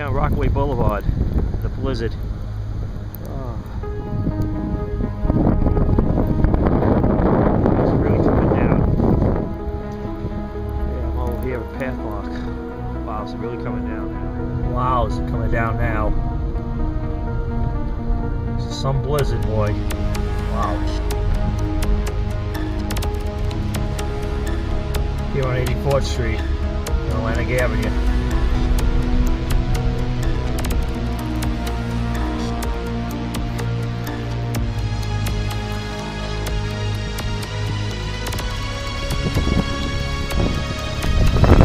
here on Rockaway Boulevard, the blizzard. Oh. It's really coming down. Yeah, I'm over here at Pathmark. Wow, it's really coming down now. Wow, it's coming down now. It's some blizzard, boy. Wow. Here on 84th Street, on Atlantic Avenue.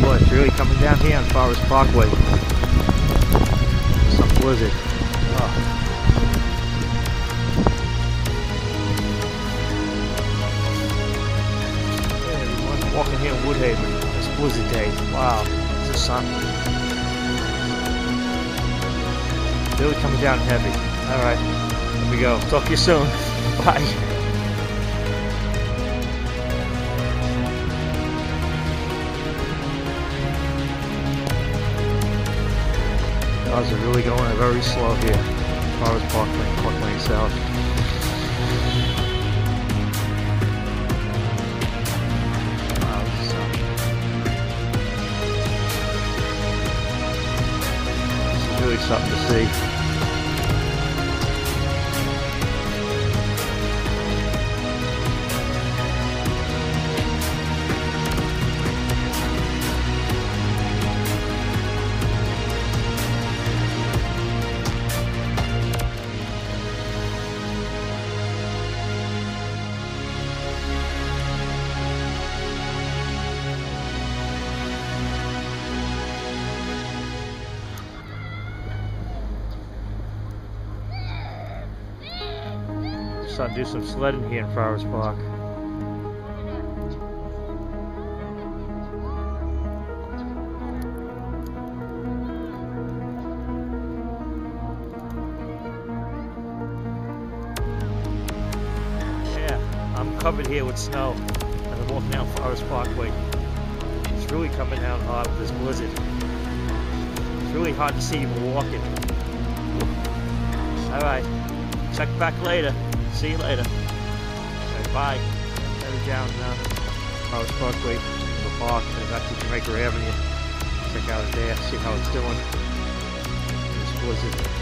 Boy, it's really coming down here on Forest Parkway. Some blizzard. Oh. Walking here in Woodhaven, this blizzard day. Wow, it's the sun. Really coming down heavy. Alright, here we go. Talk to you soon. Bye. Cars are really going very slow here. Forest Parkway, Park Lane South. Really something to see. I'll do some sledding here in Forest Park. Yeah, I'm covered here with snow as I'm walking down Forest Parkway. It's really coming down hard with this blizzard. It's really hard to see even walking. Alright, check back later. See you later. Okay, bye. Headed down Forest Parkway to the park and back to Jamaica Avenue. Check out it there, see how it's doing. This blizzard.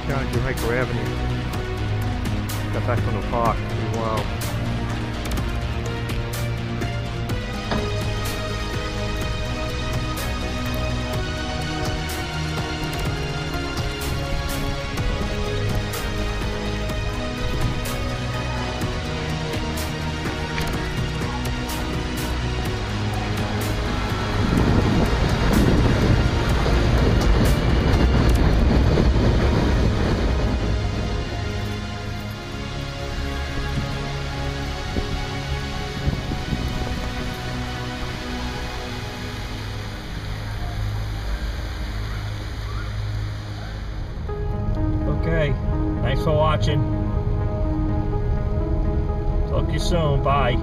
Down Jamaica Avenue. Got back from the park. Wow. Okay, thanks for watching. Talk to you soon. Bye.